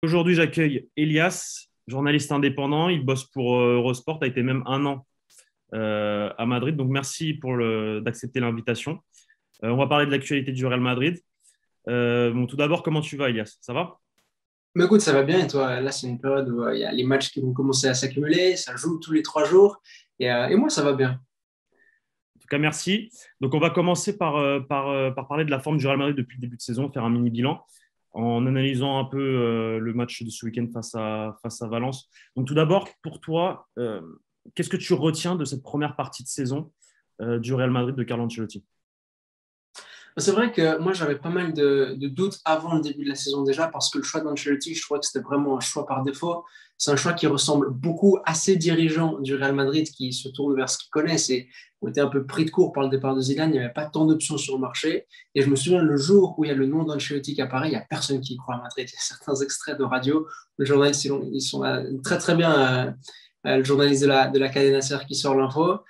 Aujourd'hui, j'accueille Elias, journaliste indépendant. Il bosse pour Eurosport, a été même un an à Madrid. Donc, merci d'accepter l'invitation. On va parler de l'actualité du Real Madrid. Bon, tout d'abord, comment tu vas, Elias? Ça va? Mais écoute, ça va bien et toi, là c'est une période où il y a les matchs qui vont commencer à s'accumuler, ça joue tous les 3 jours et moi ça va bien. En tout cas, merci. Donc, on va commencer par parler de la forme du Real Madrid depuis le début de saison, faire un mini bilan en analysant un peu le match de ce week-end face à Valence. Donc, tout d'abord, pour toi, qu'est-ce que tu retiens de cette première partie de saison du Real Madrid de Carlo Ancelotti? C'est vrai que moi j'avais pas mal de doutes avant le début de la saison déjà parce que le choix d'Ancelotti, je trouvais que c'était vraiment un choix par défaut. C'est un choix qui ressemble beaucoup à ces dirigeants du Real Madrid qui se tournent vers ce qu'ils connaissent et ont été un peu pris de court par le départ de Zidane. Il n'y avait pas tant d'options sur le marché. Et je me souviens le jour où il y a le nom d'Ancelotti qui apparaît, il n'y a personne qui y croit à Madrid. Il y a certains extraits de radio, les journalistes ils sont là, très très bien. Le journaliste de la Cadena Ser qui sort l'info.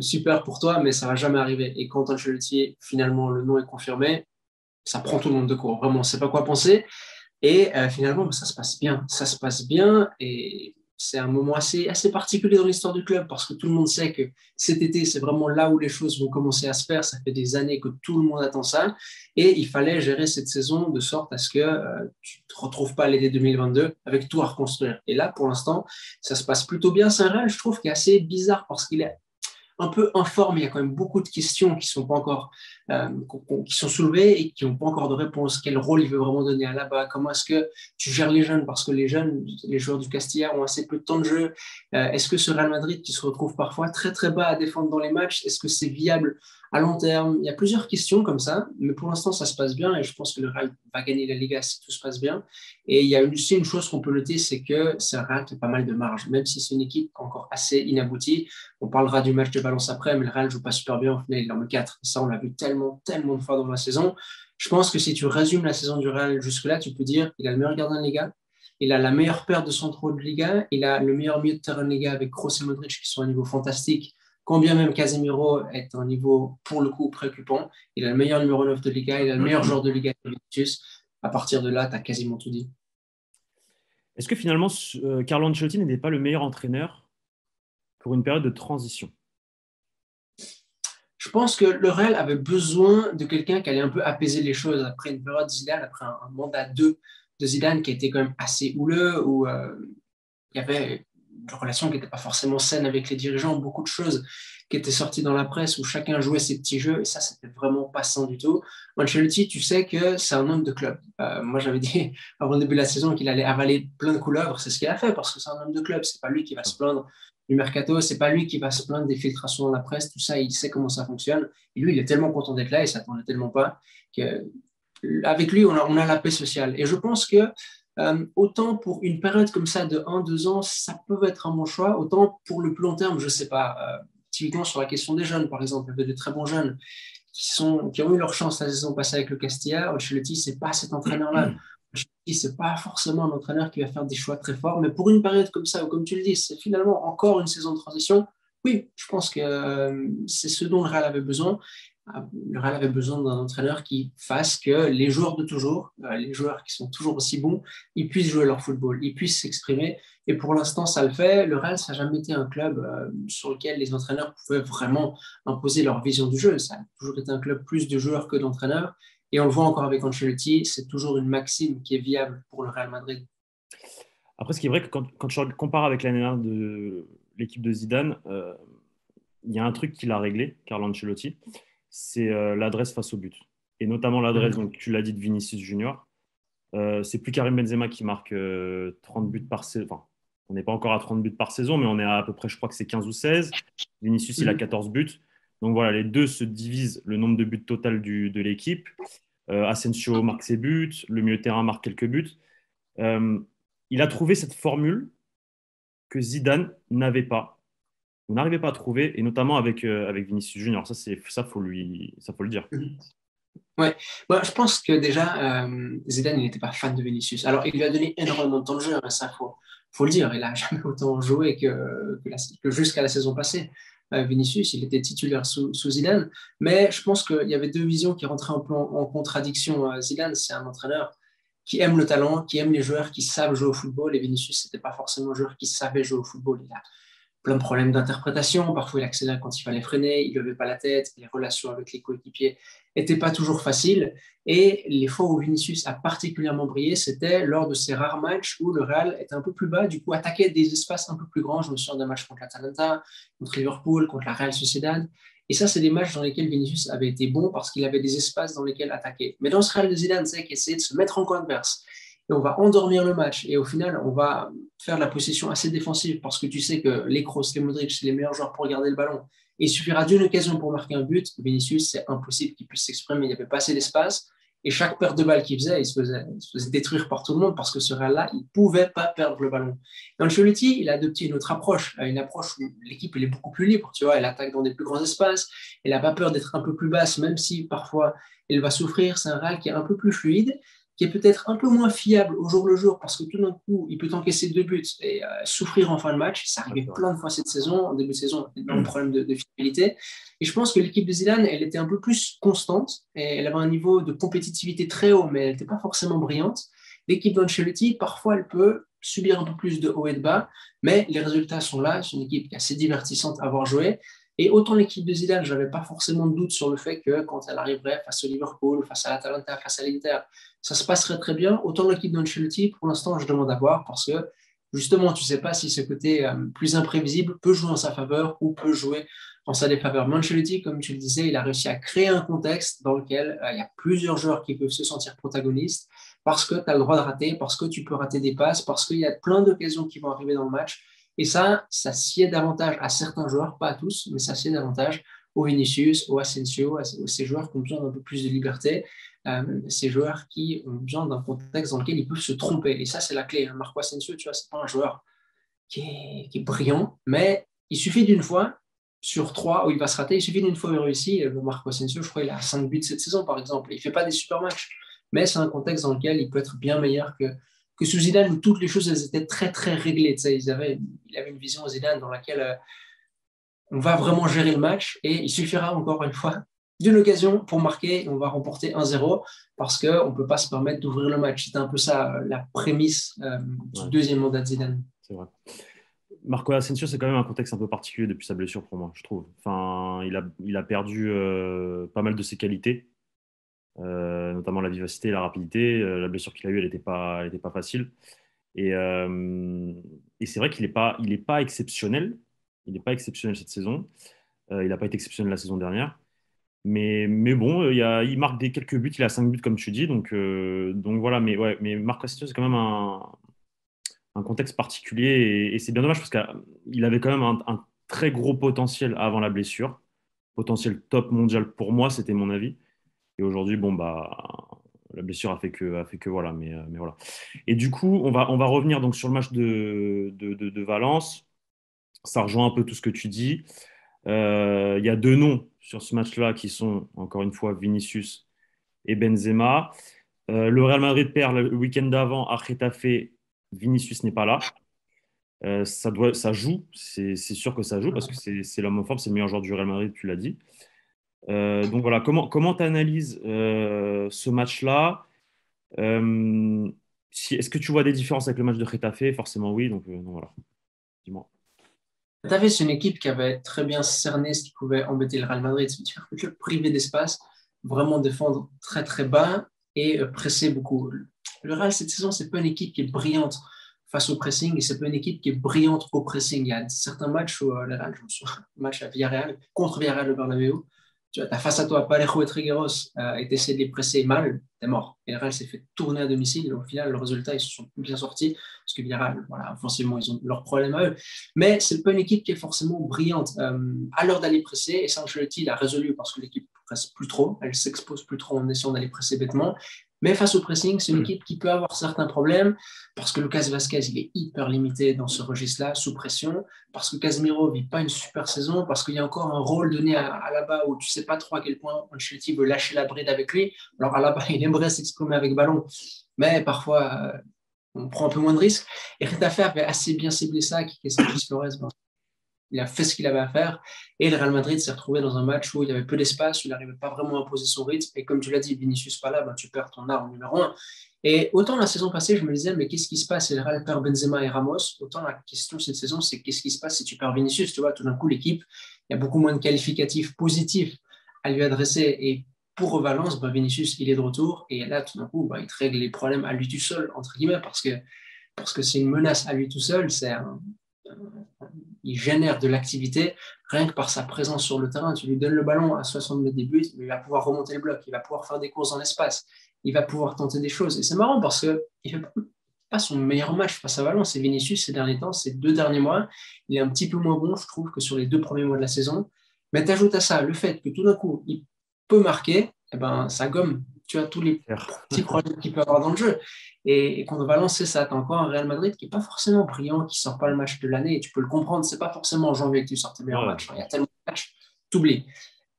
Super pour toi, mais ça va jamais arriver. Et quand Ancelotti, finalement, le nom est confirmé, ça prend tout le monde de court. Vraiment, on ne sait pas quoi penser. Et finalement, ça se passe bien. Ça se passe bien et c'est un moment assez particulier dans l'histoire du club parce que tout le monde sait que cet été, c'est vraiment là où les choses vont commencer à se faire. Ça fait des années que tout le monde attend ça. Et il fallait gérer cette saison de sorte à ce que tu ne te retrouves pas l'été 2022 avec tout à reconstruire. Et là, pour l'instant, ça se passe plutôt bien. C'est un Real, je trouve, qui est assez bizarre parce qu'il est un peu informe. Il y a quand même beaucoup de questions qui sont pas encore qui sont soulevées et qui n'ont pas encore de réponse. Quel rôle il veut vraiment donner à là-bas? Comment est-ce que tu gères les jeunes? Parce que les jeunes, les joueurs du Castilla ont assez peu de temps de jeu. Est-ce que ce Real Madrid qui se retrouve parfois très très bas à défendre dans les matchs, est-ce que c'est viable à long terme? Il y a plusieurs questions comme ça, mais pour l'instant ça se passe bien et je pense que le Real va gagner la Liga si tout se passe bien. Et il y a aussi une chose qu'on peut noter, c'est que c'est un Real qui a pas mal de marge, même si c'est une équipe encore assez inaboutie. On parlera du match de Valence après, mais le Real joue pas super bien. Au final, il en met 4. Ça, on l'a vu tellement, tellement de fois dans la saison. Je pense que si tu résumes la saison du Real jusque-là, tu peux dire qu'il a le meilleur gardien de Liga, il a la meilleure paire de centraux de Liga, il a le meilleur milieu de terrain de Liga avec Kroos et Modric qui sont à un niveau fantastique, quand bien même Casemiro est à un niveau, pour le coup, préoccupant. Il a le meilleur numéro 9 de Liga, il a le meilleur joueur de Liga, Vinicius. À partir de là, tu as quasiment tout dit. Est-ce que finalement, Carlo Ancelotti n'était pas le meilleur entraîneur pour une période de transition? Je pense que le Real avait besoin de quelqu'un qui allait un peu apaiser les choses après une période de Zidane, après un mandat 2 de Zidane qui était quand même assez houleux, où il y avait une relation qui n'était pas forcément saine avec les dirigeants, beaucoup de choses qui étaient sorties dans la presse où chacun jouait ses petits jeux, et ça, c'était vraiment pas sain du tout. Ancelotti, tu sais que c'est un homme de club. Moi, j'avais dit avant le début de la saison qu'il allait avaler plein de couleuvres, c'est ce qu'il a fait, parce que c'est un homme de club, c'est pas lui qui va se plaindre du mercato, c'est pas lui qui va se plaindre des filtrations dans la presse, tout ça, il sait comment ça fonctionne. Et lui, il est tellement content d'être là, il s'attendait tellement pas, que avec lui, on a la paix sociale. Et je pense que autant pour une période comme ça de 1, 2 ans, ça peut être un bon choix, autant pour le plus long terme, je ne sais pas. Typiquement sur la question des jeunes, par exemple, il y avait de très bons jeunes qui ont eu leur chance la saison passée avec le Castilla. Ancelotti, ce n'est pas cet entraîneur-là. Ancelotti, ce n'est pas forcément un entraîneur qui va faire des choix très forts, mais pour une période comme ça, ou comme tu le dis, c'est finalement encore une saison de transition. Oui, je pense que c'est ce dont le Real avait besoin. Le Real avait besoin d'un entraîneur qui fasse que les joueurs de toujours, les joueurs qui sont toujours aussi bons, ils puissent jouer leur football, ils puissent s'exprimer. Et pour l'instant, ça le fait. Le Real, ça n'a jamais été un club sur lequel les entraîneurs pouvaient vraiment imposer leur vision du jeu. Ça a toujours été un club plus de joueurs que d'entraîneurs. Et on le voit encore avec Ancelotti, c'est toujours une maxime qui est viable pour le Real Madrid. Après, ce qui est vrai que quand tu compares avec l'année dernière de l'équipe de Zidane, il y a un truc qu'il a réglé, Carlo Ancelotti, c'est l'adresse face au but. Et notamment l'adresse, Mhm. donc tu l'as dit, de Vinicius Junior. C'est plus Karim Benzema qui marque 30 buts par saison. Enfin, on n'est pas encore à 30 buts par saison, mais on est à peu près, je crois que c'est 15 ou 16. Vinicius, il a Mhm. 14 buts. Donc voilà, les deux se divisent le nombre de buts total de l'équipe. Asensio marque ses buts, le milieu de terrain marque quelques buts. Euh, il a trouvé cette formule que Zidane n'avait pas. On n'arrivait pas à trouver, et notamment avec Vinicius Junior. Ça, faut le dire. Mhm. Ouais, moi, je pense que déjà, Zidane, il n'était pas fan de Vinicius. Alors, il lui a donné énormément de temps de jeu, hein, ça, faut le dire. Il n'a jamais autant joué que jusqu'à la saison passée. Vinicius, il était titulaire sous Zidane. Mais je pense qu'il y avait deux visions qui rentraient un peu en contradiction. Zidane, c'est un entraîneur. qui aime le talent, qui aime les joueurs qui savent jouer au football. Et Vinicius, c'était pas forcément un joueur qui savait jouer au football. Il a plein de problèmes d'interprétation. Parfois, il accélérait quand il fallait freiner, il levait pas la tête. Les relations avec les coéquipiers n'étaient pas toujours faciles. Et les fois où Vinicius a particulièrement brillé, c'était lors de ces rares matchs où le Real était un peu plus bas, du coup, attaquait des espaces un peu plus grands. Je me souviens d'un match contre l'Atalanta, contre Liverpool, contre la Real Sociedad. Et ça, c'est des matchs dans lesquels Vinicius avait été bon parce qu'il avait des espaces dans lesquels attaquer. Mais dans ce Real de Zidane, c'est qu'il essayait de se mettre en coin adverse. Et on va endormir le match. Et au final, on va faire de la possession assez défensive parce que tu sais que les Kroos, les Modric, c'est les meilleurs joueurs pour garder le ballon. Et il suffira d'une occasion pour marquer un but. Vinicius, c'est impossible qu'il puisse s'exprimer. Il n'y avait pas assez d'espace. Et chaque perte de balle qu'il faisait, il se faisait détruire par tout le monde parce que ce Real-là, il ne pouvait pas perdre le ballon. Et Ancelotti, il a adopté une autre approche, une approche où l'équipe elle est beaucoup plus libre. Tu vois, elle attaque dans des plus grands espaces. Elle n'a pas peur d'être un peu plus basse, même si parfois elle va souffrir. C'est un Real qui est un peu plus fluide, qui est peut-être un peu moins fiable au jour le jour parce que tout d'un coup, il peut encaisser 2 buts et souffrir en fin de match. Ça arrivait plein de fois cette saison. En début de saison, il y a un problème de fiabilité. Et je pense que l'équipe de Zidane, elle était un peu plus constante et elle avait un niveau de compétitivité très haut, mais elle n'était pas forcément brillante. L'équipe d'Ancelotti, parfois, elle peut subir un peu plus de haut et de bas, mais les résultats sont là. C'est une équipe qui est assez divertissante à avoir joué. Et autant l'équipe de Zidane, je n'avais pas forcément de doute sur le fait que quand elle arriverait face au Liverpool, face à l'Atalanta, face à l'Inter, ça se passerait très bien. Autant l'équipe d'Ancelotti, pour l'instant, je demande à voir parce que justement, tu ne sais pas si ce côté plus imprévisible peut jouer en sa faveur ou peut jouer en sa défaveur. Ancelotti, comme tu le disais, il a réussi à créer un contexte dans lequel il y a plusieurs joueurs qui peuvent se sentir protagonistes parce que tu as le droit de rater, parce que tu peux rater des passes, parce qu'il y a plein d'occasions qui vont arriver dans le match. Et ça sied davantage à certains joueurs, pas à tous, mais ça sied davantage au Vinicius, au Asensio, à ces joueurs qui ont besoin d'un peu plus de liberté, ces joueurs qui ont besoin d'un contexte dans lequel ils peuvent se tromper. Et ça, c'est la clé. Marco Asensio, tu vois, c'est pas un joueur qui est brillant, mais il suffit d'une fois sur 3 où il va se rater, il suffit d'une fois où il réussit. Marco Asensio, je crois, il a 5 buts cette saison, par exemple. Il ne fait pas des super matchs, mais c'est un contexte dans lequel il peut être bien meilleur que sous Zidane, où toutes les choses elles étaient très, très réglées. Tu sais, il avait une vision Zidane dans laquelle on va vraiment gérer le match et il suffira encore une fois d'une occasion pour marquer et on va remporter 1-0 parce qu'on ne peut pas se permettre d'ouvrir le match. C'était un peu ça la prémisse du deuxième mandat de Zidane. C'est vrai. Marco Asensio, c'est quand même un contexte un peu particulier depuis sa blessure pour moi, je trouve. Enfin, il a perdu pas mal de ses qualités, notamment la vivacité et la rapidité. La blessure qu'il a eue, elle était pas facile. Et, euh, et c'est vrai qu'il est pas exceptionnel. Il n'est pas exceptionnel cette saison. Il n'a pas été exceptionnel la saison dernière. Mais bon, il marque quelques buts. Il a 5 buts, comme tu dis. Donc voilà. Mais, ouais, mais Marco Asensio, c'est quand même un contexte particulier. Et c'est bien dommage parce qu'il avait quand même un très gros potentiel avant la blessure. Potentiel top mondial pour moi, c'était mon avis. Et aujourd'hui, bon, bah, la blessure a fait que voilà. Mais voilà. Et du coup, on va revenir donc sur le match de Valence. Ça rejoint un peu tout ce que tu dis. Il y a deux noms sur ce match-là qui sont, encore une fois, Vinicius et Benzema. Le Real Madrid perd le week-end d'avant à Getafe. Vinicius n'est pas là. Ça joue, c'est sûr que ça joue parce que c'est l'homme en forme, c'est le meilleur joueur du Real Madrid, tu l'as dit. Donc voilà, comment tu analyses ce match-là? Est-ce que tu vois des différences avec le match de Getafe? Forcément oui, donc voilà, dis-moi. Getafe, c'est une équipe qui avait très bien cerné ce qui pouvait embêter le Real Madrid, c'est-à-dire le priver d'espace, vraiment défendre très très bas et presser beaucoup. Le Real, cette saison, c'est pas une équipe qui est brillante face au pressing et c'est pas une équipe qui est brillante au pressing. Il y a certains matchs où le Real, je me souviens, match à Villarreal, contre Villarreal le Bernabéu, tu as face à toi Parejo et Trigueros et tu essaies de les presser mal, t'es mort. Et le Real s'est fait tourner à domicile. Au final, le résultat, ils se sont bien sortis parce que Villarreal, voilà, offensivement, ils ont leurs problèmes à eux. Mais ce n'est pas une équipe qui est forcément brillante. À l'heure d'aller presser, et ça, Ancelotti l'a résolu parce que l'équipe ne presse plus trop, elle s'expose plus trop en essayant d'aller presser bêtement. Mais face au pressing, c'est une équipe qui peut avoir certains problèmes parce que Lucas Vazquez, il est hyper limité dans ce registre-là, sous pression, parce que Casemiro ne vit pas une super saison, parce qu'il y a encore un rôle donné à Alaba où tu ne sais pas trop à quel point Ancelotti veut lâcher la bride avec lui. Alors Alaba, il aimerait s'exprimer avec ballon, mais parfois, on prend un peu moins de risques. Et Retafe avait assez bien ciblé ça, qui est Santos Flores. il a fait ce qu'il avait à faire. Et le Real Madrid s'est retrouvé dans un match où il y avait peu d'espace, où il n'arrivait pas vraiment à poser son rythme. Et comme tu l'as dit, Vinicius pas là, ben, tu perds ton arme numéro un. Et autant la saison passée, je me disais, mais qu'est-ce qui se passe si le Real perd Benzema et Ramos? Autant la question cette saison, c'est qu'est-ce qui se passe si tu perds Vinicius? Tu vois, tout d'un coup, l'équipe, il y a beaucoup moins de qualificatifs positifs à lui adresser. Et pour Valence, ben, Vinicius, il est de retour. Et là, tout d'un coup, ben, il te règle les problèmes à lui tout seul, entre guillemets, parce que c'est une menace à lui tout seul. Il génère de l'activité rien que par sa présence sur le terrain. Tu lui donnes le ballon à 60 mètres des buts, il va pouvoir remonter le bloc, il va pouvoir faire des courses dans l'espace, il va pouvoir tenter des choses. Et c'est marrant parce qu'il ne fait pas son meilleur match face à Valence. Et Vinicius, ces derniers temps, ces 2 derniers mois, il est un petit peu moins bon, je trouve, que sur les 2 premiers mois de la saison. Mais tu ajoutes à ça le fait que tout d'un coup, il peut marquer, et ben, ça gomme, tu as tous les petits problèmes qu'il peut avoir dans le jeu. Et contre Valence, c'est ça. Tu as encore un Real Madrid qui n'est pas forcément brillant, qui ne sort pas le match de l'année. Et tu peux le comprendre, c'est pas forcément en janvier que tu sors tes meilleurs Ouais. matchs. Il y a tellement de matchs, t'oublies.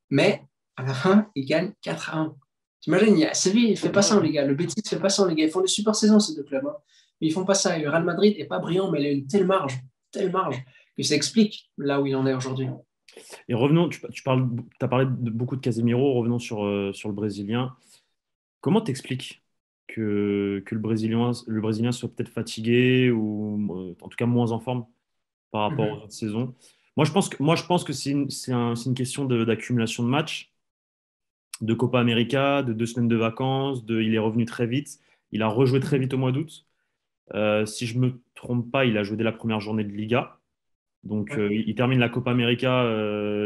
Mais à la fin, ils gagnent 4-1. T'imagines, Séville ne fait pas ça, les gars. Le Betis ne fait pas ça, les gars. Ils font des super saisons, ces deux clubs. Hein. Mais ils font pas ça. Et le Real Madrid n'est pas brillant, mais il a une telle marge, que ça explique là où il en est aujourd'hui. Et revenons, as parlé beaucoup de Casemiro, revenons sur le Brésilien. Comment t'expliques que le Brésilien soit peut-être fatigué ou en tout cas moins en forme par rapport aux Mhm. autres saisons? Moi, je pense que c'est une question d'accumulation de matchs, de Copa América, de 2 semaines de vacances, il est revenu très vite, il a rejoué très vite au mois d'août. Si je me trompe pas, il a joué dès la première journée de Liga. Donc, Ouais. il termine la Copa América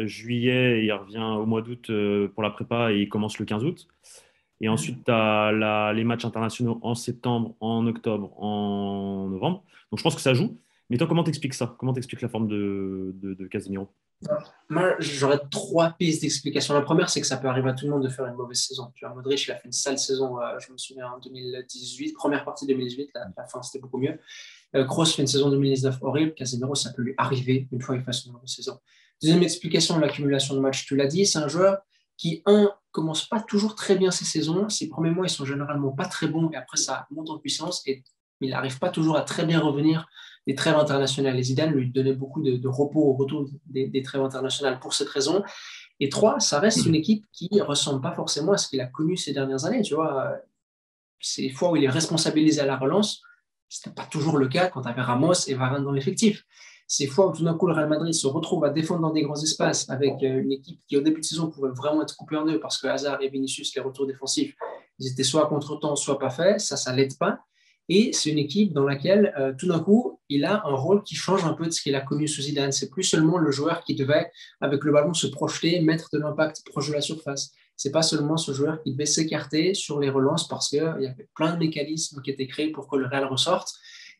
juillet et il revient au mois d'août pour la prépa et il commence le 15 août. Et ensuite, tu as les matchs internationaux en septembre, en octobre, en novembre. Donc, je pense que ça joue. Mais toi, comment t'expliques ça? Comment t'expliques la forme de Casemiro? Moi, j'aurais 3 pistes d'explication. La première, c'est que ça peut arriver à tout le monde de faire une mauvaise saison. Tu vois, Modric, il a fait une sale saison, je me souviens, en 2018, première partie 2018, la fin, c'était beaucoup mieux. Kroos fait une saison 2019 horrible. Casemiro, ça peut lui arriver une fois qu'il fasse une mauvaise saison. Deuxième explication, l'accumulation de matchs, tu l'as dit, c'est un joueur qui, commence pas toujours très bien ses saisons. Ses premiers mois, ils sont généralement pas très bons et après, ça monte en puissance et il n'arrive pas toujours à très bien revenir des trêves internationales. Et Zidane lui donnait beaucoup de repos au retour des trêves internationales pour cette raison. Et trois, ça reste une équipe qui ne ressemble pas forcément à ce qu'il a connu ces dernières années. Tu vois, ces fois où il est responsabilisé à la relance, ce n'était pas toujours le cas quand tu avais Ramos et Varane dans l'effectif. Ces fois où tout d'un coup le Real Madrid se retrouve à défendre dans des grands espaces avec une équipe qui au début de saison pouvait vraiment être coupée en deux parce que Hazard et Vinicius, les retours défensifs, ils étaient soit à contre-temps, soit pas faits, ça l'aide pas. Et c'est une équipe dans laquelle, tout d'un coup, il a un rôle qui change un peu de ce qu'il a connu sous Zidane. C'est plus seulement le joueur qui devait, avec le ballon, se projeter, mettre de l'impact proche de la surface. C'est pas seulement ce joueur qui devait s'écarter sur les relances parce qu'il y avait plein de mécanismes qui étaient créés pour que le Real ressorte.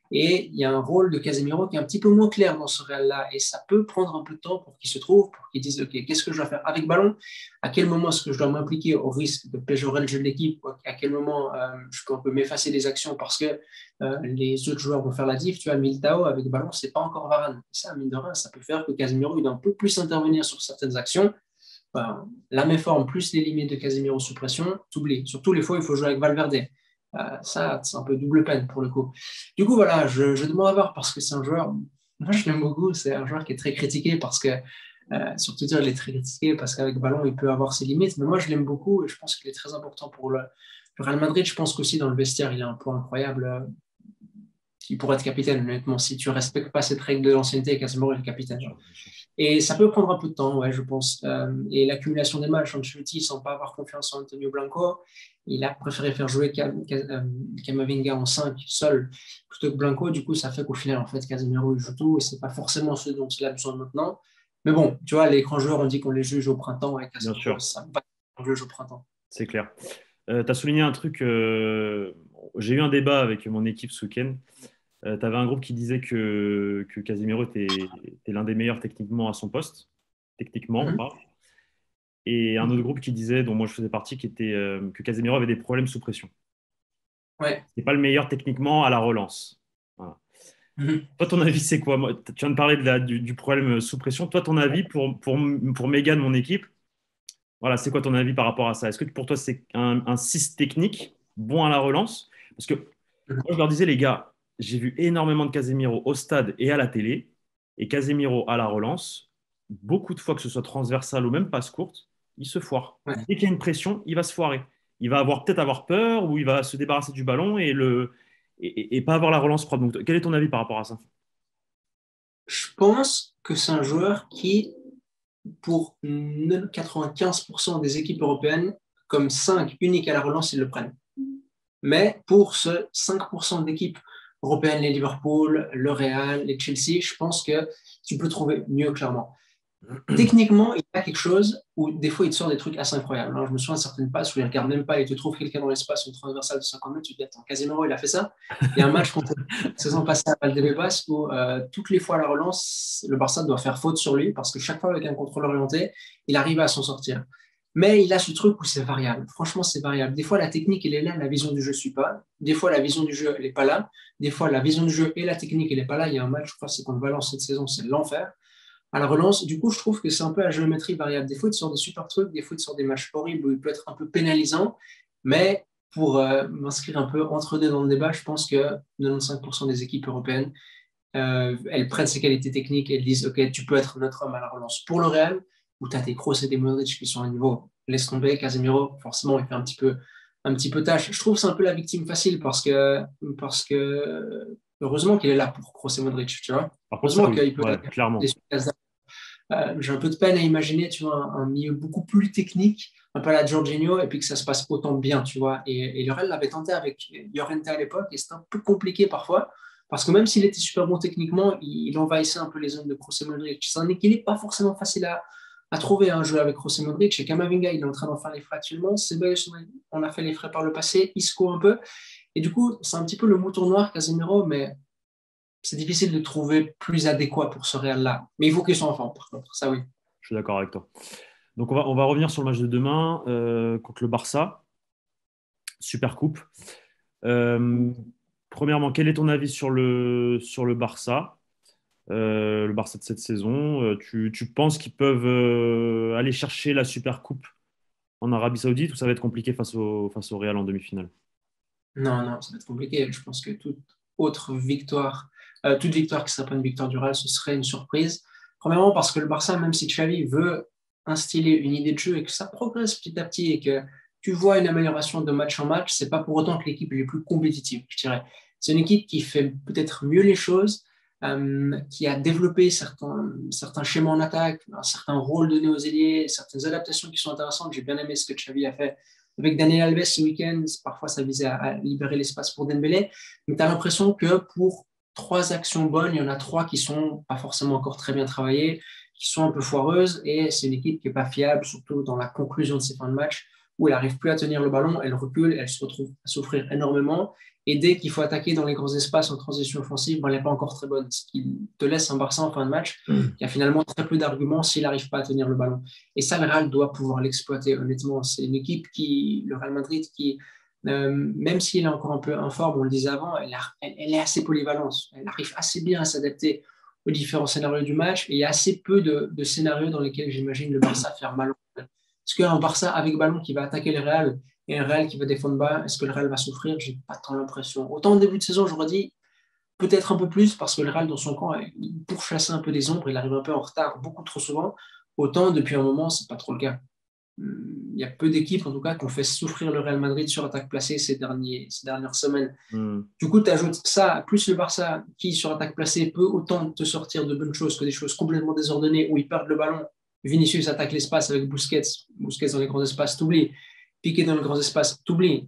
Et il y a un rôle de Casemiro qui est un petit peu moins clair dans ce Real-là. Et ça peut prendre un peu de temps pour qu'il se trouve, pour qu'il dise, OK, qu'est-ce que je dois faire avec ballon? À quel moment est-ce que je dois m'impliquer au risque de péjorer le jeu de l'équipe? À quel moment je peux un peu m'effacer des actions parce que les autres joueurs vont faire la diff? Tu vois, Militao avec ballon, c'est pas encore Varane. Et ça, mine de rien, ça peut faire que Casemiro il doit un peu plus intervenir sur certaines actions. La méforme plus les limites de Casemiro sous pression, t'oublies. Surtout les fois où il faut jouer avec Valverde. Ça, c'est un peu double peine pour le coup. Du coup, voilà, je demande à voir parce que c'est un joueur, moi je l'aime beaucoup, c'est un joueur qui est très critiqué parce que, sur Twitter, il est très critiqué parce qu'avec ballon, il peut avoir ses limites, mais moi je l'aime beaucoup et je pense qu'il est très important pour le Real Madrid. Je pense qu'aussi dans le vestiaire, il a un point incroyable. Il pourrait être capitaine, honnêtement. Si tu respectes pas cette règle de l'ancienneté, Casemiro est le capitaine. Bien sûr, bien sûr. Et ça peut prendre un peu de temps, ouais, je pense. Et l'accumulation des matchs, Ancelotti, sans pas avoir confiance en Antonio Blanco, il a préféré faire jouer Camavinga en 5 seul plutôt que Blanco. Du coup, ça fait qu'au final, en fait, Casemiro il joue tout et c'est pas forcément ce dont il a besoin maintenant. Mais bon, tu vois, les grands joueurs, on dit qu'on les juge au printemps et Bien Casemiro, sûr, ça va pas être juge au printemps. c'est clair. Tu as souligné un truc. J'ai eu un débat avec mon équipe ce week-end. Tu avais un groupe qui disait que Casemiro était l'un des meilleurs techniquement à son poste. Techniquement, on Mhm. parle. Et un autre groupe qui disait, dont moi je faisais partie, que Casemiro avait des problèmes sous pression. Ouais. C'est pas le meilleur techniquement à la relance. Voilà. Mhm. Toi, ton avis, c'est quoi? Moi, tu viens de parler du problème sous pression. Toi, ton avis pour Megan, mon équipe, voilà, c'est quoi ton avis par rapport à ça? Est-ce que pour toi, c'est un 6 technique, bon à la relance? Parce que moi, je leur disais, les gars, j'ai vu énormément de Casemiro au stade et à la télé. Et Casemiro à la relance, beaucoup de fois que ce soit transversal ou même passe courte, il se foire. Ouais. Dès qu'il y a une pression, il va se foirer. Il va peut-être avoir peur ou il va se débarrasser du ballon et pas avoir la relance propre. Donc, quel est ton avis par rapport à ça? Je pense que c'est un joueur qui, pour 95% des équipes européennes, comme 5 uniques à la relance, ils le prennent. Mais pour ce 5% d'équipes européennes, les Liverpool, le Real, les Chelsea, je pense que tu peux trouver mieux, clairement. Techniquement, il y a quelque chose où des fois il te sort des trucs assez incroyables. Alors, je me souviens de certaines passes où il ne regarde même pas et tu trouves quelqu'un dans l'espace, une transversale de 50 mètres, tu te dis, attends, Casemiro, il a fait ça. Il y a un match contre la saison passée à Valdebebas où toutes les fois à la relance, le Barça doit faire faute sur lui parce que chaque fois avec un contrôle orienté, il arrive à s'en sortir. Mais il a ce truc où c'est variable. Franchement, c'est variable. Des fois, la technique, elle est là, la vision du jeu ne suit pas. Des fois, la vision du jeu, elle n'est pas là. Des fois, la vision du jeu et la technique, elle n'est pas là. Il y a un match, je crois, c'est contre Valence cette saison, c'est l'enfer à la relance. Du coup, je trouve que c'est un peu à géométrie variable. Des fois, il sort des super trucs, des fois, il sort des matchs horribles où il peut être un peu pénalisant. Mais pour m'inscrire un peu entre deux dans le débat, je pense que 95% des équipes européennes, elles prennent ces qualités techniques et elles disent, OK, tu peux être notre homme à la relance. Pour le Real, où tu as des Kroos et des Modric qui sont à un niveau, laisse tomber, Casemiro, forcément, il fait un petit peu tâche. Je trouve que c'est un peu la victime facile parce que heureusement qu'il est là pour Kroos et Modric, tu vois. Par contre, ça, Heureusement oui, qu'il peut ouais, être des clairement. j'ai un peu de peine à imaginer, tu vois, un milieu beaucoup plus technique, un peu à la Jorginho, et puis que ça se passe autant bien, tu vois. Et Llorel l'avait tenté avec Llorente à l'époque, et c'était un peu compliqué parfois, parce que même s'il était super bon techniquement, il envahissait un peu les zones de Kroos et Modric. C'est un équilibre pas forcément facile à trouver, un jeu avec Kroos et Modric. Et Kamavinga, il est en train d'en faire les frais actuellement. Ceballos, on a fait les frais par le passé. Isco un peu. Et du coup, c'est un petit peu le mouton noir, Casemiro, mais c'est difficile de trouver plus adéquat pour ce Real-là. Mais il faut qu'il soit en forme, par contre. Ça, oui. Je suis d'accord avec toi. Donc, on va revenir sur le match de demain contre le Barça. Super Coupe. Euh, Premièrement, quel est ton avis sur le Barça? Le Barça de cette saison. Tu penses qu'ils peuvent aller chercher la Super Coupe en Arabie Saoudite ou ça va être compliqué face au Real en demi-finale? Non, non, ça va être compliqué. Je pense que toute victoire qui ne serait pas une victoire du Real, ce serait une surprise. Premièrement, parce que le Barça, même si Xavi veut instiller une idée de jeu et que ça progresse petit à petit et que tu vois une amélioration de match en match, c'est pas pour autant que l'équipe est plus compétitive, je dirais. C'est une équipe qui fait peut-être mieux les choses, qui a développé certains schémas en attaque, un certain rôle donné aux ailiers, certaines adaptations qui sont intéressantes. J'ai bien aimé ce que Xavi a fait avec Daniel Alves ce week-end. Parfois, ça visait à libérer l'espace pour Dembélé. Mais tu as l'impression que pour 3 actions bonnes, il y en a 3 qui sont pas forcément encore très bien travaillées, qui sont un peu foireuses. Et c'est une équipe qui n'est pas fiable, surtout dans la conclusion de ces fins de match, où elle n'arrive plus à tenir le ballon, elle recule, elle se retrouve à souffrir énormément. Et dès qu'il faut attaquer dans les grands espaces en transition offensive, ben, elle n'est pas encore très bonne. Ce qui te laisse un Barça en fin de match qui a finalement très peu d'arguments s'il n'arrive pas à tenir le ballon. Et ça, le Real doit pouvoir l'exploiter, honnêtement. C'est une équipe le Real Madrid, qui, même s'il est encore un peu informe, on le disait avant, elle est assez polyvalente. Elle arrive assez bien à s'adapter aux différents scénarios du match. Et il y a assez peu de scénarios dans lesquels j'imagine le Barça faire mal. Est-ce qu'un Barça avec ballon qui va attaquer le Real et un Real qui va défendre bas, est-ce que le Real va souffrir? J'ai pas tant l'impression. Autant au début de saison, j'aurais dit peut-être un peu plus parce que le Real, dans son camp, il pourchasse un peu des ombres, il arrive un peu en retard beaucoup trop souvent. Autant depuis un moment, c'est pas trop le cas. Il y a peu d'équipes, en tout cas, qui ont fait souffrir le Real Madrid sur attaque placée ces dernières semaines. Hmm. Du coup, tu ajoutes ça, plus le Barça, qui sur attaque placée peut autant te sortir de bonnes choses que des choses complètement désordonnées où ils perdent le ballon. Vinicius attaque l'espace avec Busquets. Busquets dans les grands espaces, t'oublies. Piqué dans les grands espaces, t'oublies.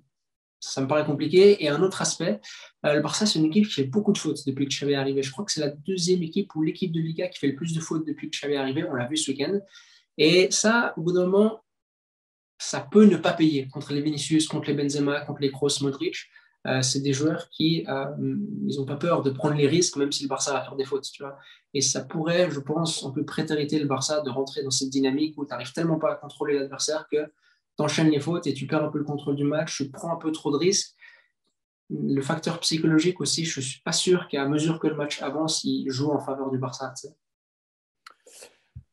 Ça me paraît compliqué. Et un autre aspect, le Barça, c'est une équipe qui fait beaucoup de fautes depuis que Xavi est arrivé. Je crois que c'est la deuxième équipe ou l'équipe de Liga qui fait le plus de fautes depuis que Xavi est arrivé. On l'a vu ce week-end. Et ça, au bout d'un moment, ça peut ne pas payer contre les Vinicius, contre les Benzema, contre les Kroos, Modric. C'est des joueurs qui ils n'ont pas peur de prendre les risques, même si le Barça va faire des fautes. Tu vois. Et ça pourrait, je pense, un peu prétériter le Barça de rentrer dans cette dynamique où tu n'arrives tellement pas à contrôler l'adversaire que tu enchaînes les fautes et tu perds un peu le contrôle du match, tu prends un peu trop de risques. Le facteur psychologique aussi, je ne suis pas sûr qu'à mesure que le match avance, il joue en faveur du Barça. Tu sais.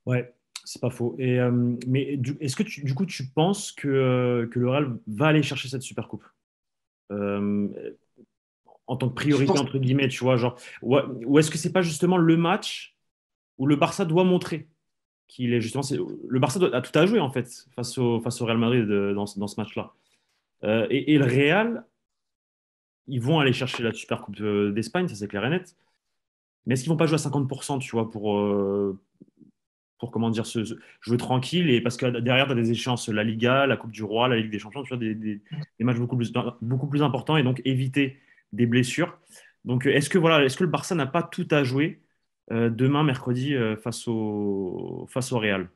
Ouais, c'est pas faux. Mais est-ce que du coup tu penses que le Real va aller chercher cette Super Coupe Euh, en tant que Je priorité pense entre guillemets, tu vois, genre ou est-ce que c'est pas justement le match où le Barça doit montrer qu'il est justement. Le Barça a tout à jouer en fait face au Real Madrid dans ce match-là. Et le Real, ils vont aller chercher la Super Coupe d'Espagne, ça c'est clair et net. Mais est-ce qu'ils vont pas jouer à 50%, tu vois, pour comment dire, jouer tranquille et parce que derrière, tu as des échéances, la Liga, la Coupe du Roi, la Ligue des Champions, tu vois, des matchs beaucoup plus importants et donc éviter des blessures. Donc, est-ce que le Barça n'a pas tout à jouer demain, mercredi, face au Real?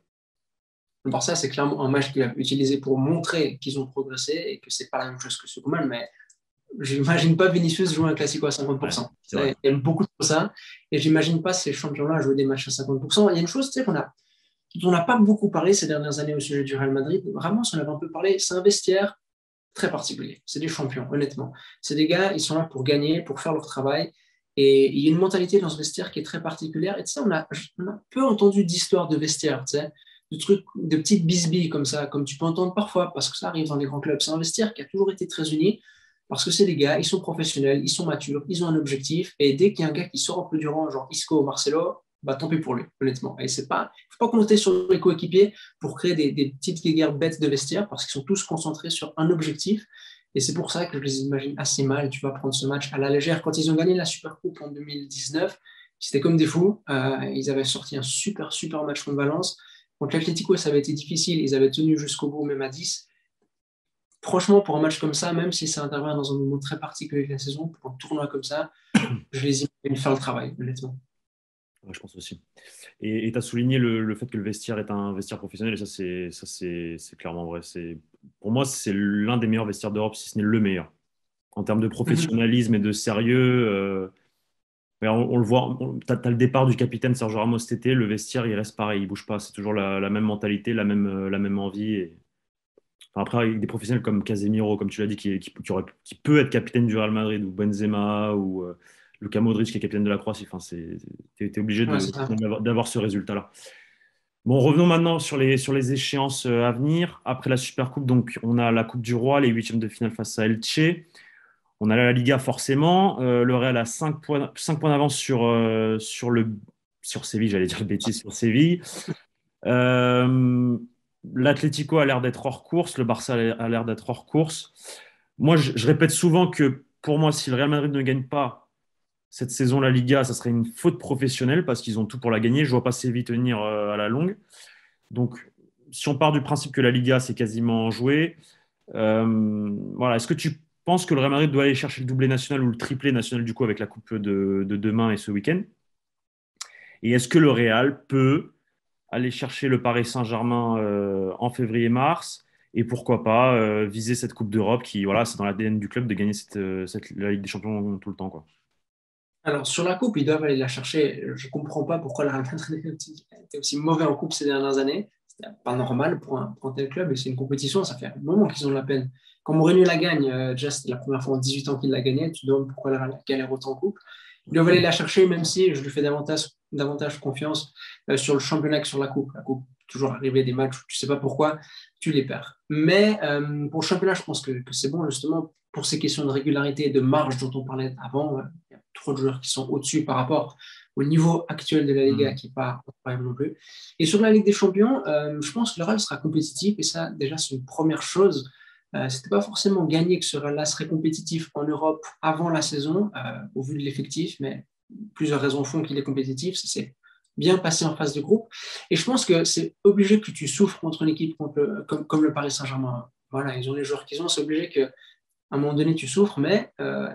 Le Barça, c'est clairement un match qu'il a utilisé pour montrer qu'ils ont progressé et que c'est pas la même chose que ce Coman, mais j'imagine pas Vinicius jouer un classico à Ouais, 50%. c'est vrai. Il aime beaucoup ça. Et j'imagine pas ces champions-là jouer des matchs à 50%. Il y a une chose, tu sais, dont on n'a pas beaucoup parlé ces dernières années au sujet du Real Madrid. Vraiment, si on avait un peu parlé, c'est un vestiaire très particulier. C'est des champions, honnêtement. C'est des gars, ils sont là pour gagner, pour faire leur travail. Et il y a une mentalité dans ce vestiaire qui est très particulière. Et tu sais, on a peu entendu d'histoires de vestiaire, tu sais, de trucs, de petites bisbilles comme ça, comme tu peux entendre parfois, parce que ça arrive dans les grands clubs. C'est un vestiaire qui a toujours été très uni, parce que c'est des gars, ils sont professionnels, ils sont matures, ils ont un objectif. Et dès qu'il y a un gars qui sort un peu du rang, genre Isco ou Marcelo, bah tant pis pour lui, honnêtement. Et c'est pas, faut pas compter sur les coéquipiers pour créer des petites guéguerres bêtes de vestiaire, parce qu'ils sont tous concentrés sur un objectif. Et c'est pour ça que je les imagine assez mal, tu vas prendre ce match à la légère. Quand ils ont gagné la Super Coupe en 2019, c'était comme des fous. Ils avaient sorti un super, super match contre Valence. Contre l'Atlético, ça avait été difficile. Ils avaient tenu jusqu'au bout, même à 10. Franchement, pour un match comme ça, même si ça intervient dans un moment très particulier de la saison, pour un tournoi comme ça, je les imagine faire le travail, honnêtement. Ouais, je pense aussi. Et tu as souligné le fait que le vestiaire est un vestiaire professionnel, et ça, c'est clairement vrai. Pour moi, c'est l'un des meilleurs vestiaires d'Europe, si ce n'est le meilleur. En termes de professionnalisme et de sérieux, mais on le voit, tu as le départ du capitaine Sergio Ramos cet été, le vestiaire, il reste pareil, il bouge pas. C'est toujours la même mentalité, la même envie. Enfin, après, avec des professionnels comme Casemiro, comme tu l'as dit, qui peut être capitaine du Real Madrid, ou Benzema, ou Luka Modric, qui est capitaine de la Croatie, enfin, t'es obligé Ouais, c'est ça. d'avoir ce résultat-là. Bon, revenons maintenant sur les échéances à venir. Après la Super Coupe, donc, on a la Coupe du Roi, les huitièmes de finale face à Elche. On a la Liga forcément. Le Real a 5 points d'avance sur Séville, j'allais dire bêtise, sur Séville. Euh, L'Atlético a l'air d'être hors course, le Barça a l'air d'être hors course. Moi, je répète souvent que pour moi, si le Real Madrid ne gagne pas cette saison la Liga, ça serait une faute professionnelle parce qu'ils ont tout pour la gagner. Je vois pas Séville tenir à la longue. Donc, si on part du principe que la Liga, c'est quasiment joué, voilà. Est-ce que tu penses que le Real Madrid doit aller chercher le doublé national ou le triplé national du coup avec la coupe de demain et ce week-end? Et est-ce que le Real peut aller chercher le Paris Saint-Germain en février-mars et pourquoi pas viser cette Coupe d'Europe qui, voilà, c'est dans l'ADN du club de gagner la Ligue des Champions tout le temps, quoi. Alors, sur la coupe, ils doivent aller la chercher. Je ne comprends pas pourquoi le Real Madrid était aussi mauvais en coupe ces dernières années. C'était pas normal pour un tel club. Et c'est une compétition, ça fait un moment qu'ils ont de la peine. Quand Mourinho la gagne, déjà c'était la première fois en 18 ans qu'il la gagnait, tu te demandes pourquoi le Real galère autant en coupe. Ils doivent aller la chercher, même si je lui fais davantage confiance sur le championnat que sur la coupe. La coupe, toujours arriver des matchs où tu ne sais pas pourquoi, tu les perds. Mais pour le championnat, je pense que c'est bon, justement, pour ces questions de régularité et de marge dont on parlait avant. Il y a trop de joueurs qui sont au-dessus par rapport au niveau actuel de la Liga, Mm. qui n'est pas incroyable non plus. Et sur la Ligue des Champions, je pense que le Real sera compétitif, et ça, déjà, c'est une première chose. C'était pas forcément gagné que ce Real-là serait compétitif en Europe avant la saison, au vu de l'effectif, mais plusieurs raisons font qu'il est compétitif. C'est bien passé en phase de groupe. Et je pense que c'est obligé que tu souffres contre une équipe comme le Paris Saint-Germain. Voilà, ils ont les joueurs qu'ils ont, c'est obligé qu'à un moment donné, tu souffres, mais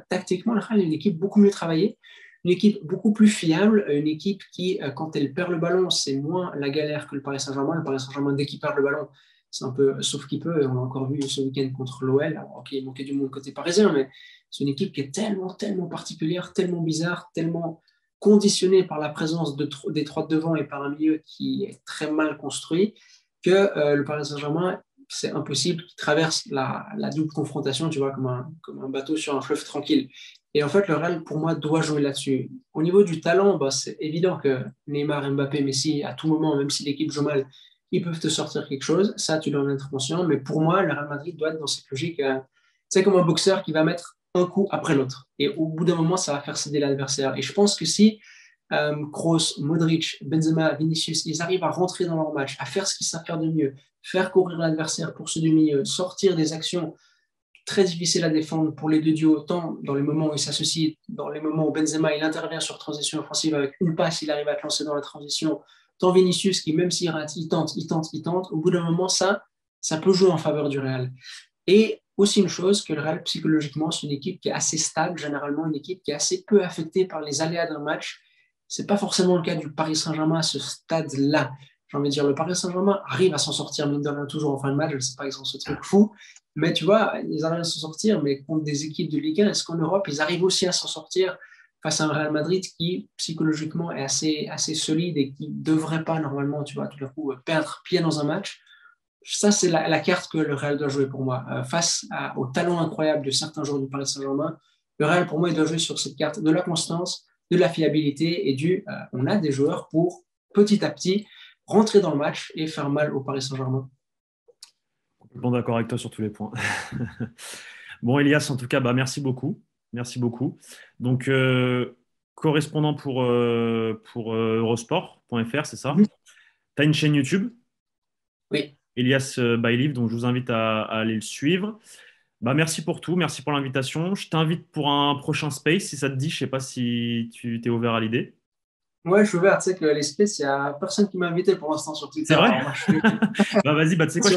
tactiquement, le Real est une équipe beaucoup mieux travaillée, une équipe beaucoup plus fiable, une équipe qui, quand elle perd le ballon, c'est moins la galère que le Paris Saint-Germain. Le Paris Saint-Germain, dès qu'il perd le ballon, c'est un peu sauf qu'il peut, et on l'a encore vu ce week-end contre l'OL. Alors, ok, il manquait du monde côté parisien, mais c'est une équipe qui est tellement, tellement particulière, tellement bizarre, tellement conditionnée par la présence des trois de devant et par un milieu qui est très mal construit, que le Paris Saint-Germain, c'est impossible qu'il traverse la double confrontation, tu vois, comme un bateau sur un fleuve tranquille. Et en fait, le Real, pour moi, doit jouer là-dessus. Au niveau du talent, bah, c'est évident que Neymar, Mbappé, Messi, à tout moment, même si l'équipe joue mal, ils peuvent te sortir quelque chose. Ça, tu dois en être conscient. Mais pour moi, le Real Madrid doit être dans cette logique. C'est comme un boxeur qui va mettre un coup après l'autre. Et au bout d'un moment, ça va faire céder l'adversaire. Et je pense que si Kroos, Modric, Benzema, Vinicius, ils arrivent à rentrer dans leur match, à faire ce qu'ils savent faire de mieux, faire courir l'adversaire pour ceux du milieu, sortir des actions très difficiles à défendre pour les deux duos, tant dans les moments où ils s'associent, dans les moments où Benzema il intervient sur transition offensive avec une passe, il arrive à te lancer dans la transition, tant Vinicius qui même s'il rate, il tente, il tente, il tente, au bout d'un moment ça peut jouer en faveur du Real. Et aussi une chose, que le Real psychologiquement c'est une équipe qui est assez stable, généralement une équipe qui est assez peu affectée par les aléas d'un match. C'est pas forcément le cas du Paris Saint-Germain à ce stade-là. J'ai envie de dire, le Paris Saint-Germain arrive à s'en sortir, mine de rien, toujours en fin de match. Je ne sais pas, ils ont ce truc fou. Mais tu vois, ils arrivent à s'en sortir, mais contre des équipes de Ligue 1, est-ce qu'en Europe, ils arrivent aussi à s'en sortir face à un Real Madrid qui, psychologiquement, est assez solide et qui ne devrait pas, normalement, tu vois, tout d'un coup, perdre pied dans un match? Ça, c'est la carte que le Real doit jouer pour moi. Face au talent incroyable de certains joueurs du Paris Saint-Germain, le Real, pour moi, il doit jouer sur cette carte de la constance, de la fiabilité et on a des joueurs pour, petit à petit, rentrer dans le match et faire mal au Paris Saint-Germain. Complètement d'accord avec toi sur tous les points. Bon, Elias, en tout cas, bah, merci beaucoup. Merci beaucoup. Donc, correspondant pour Eurosport.fr, c'est ça? Mhm. Tu as une chaîne YouTube, Oui. Elias Bailiff, donc je vous invite à aller le suivre. Bah, merci pour tout, merci pour l'invitation. Je t'invite pour un prochain space, si ça te dit. Je sais pas si tu t'es ouvert à l'idée. Ouais, je suis ouvert. Tu sais que l'espèce, il n'y a personne qui m'a invité pour l'instant sur Twitter. C'est vrai? Alors, moi, je suis. Bah, vas-y, bah, tu sais quoi?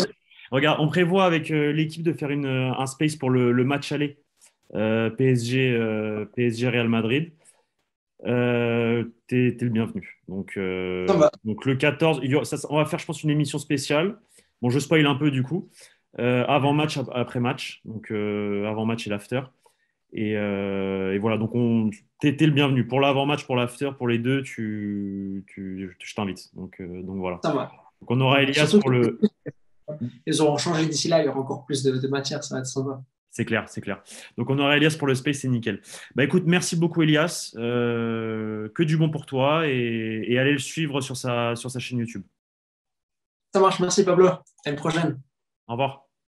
Regarde, on prévoit avec l'équipe de faire un space pour le match aller PSG Real Madrid. T'es le bienvenu. Ça va. Donc le 14, on va faire, je pense, une émission spéciale. Bon, je spoil un peu du coup. Avant match, après match. Donc avant match et l'after. Et voilà, donc t'es le bienvenu. Pour l'avant-match, pour l'after, pour les deux, je t'invite. Donc voilà. Ça va. Donc on Ça aura va. Elias Surtout pour le. qu'ils auront changé d'ici là. Il y aura encore plus de matière. Ça va être sympa. C'est clair, c'est clair. Donc on aura Elias pour le space, c'est nickel. Bah écoute, merci beaucoup Elias. Que du bon pour toi et allez le suivre sur sa chaîne YouTube. Ça marche. Merci, Pablo. À une prochaine. Au revoir.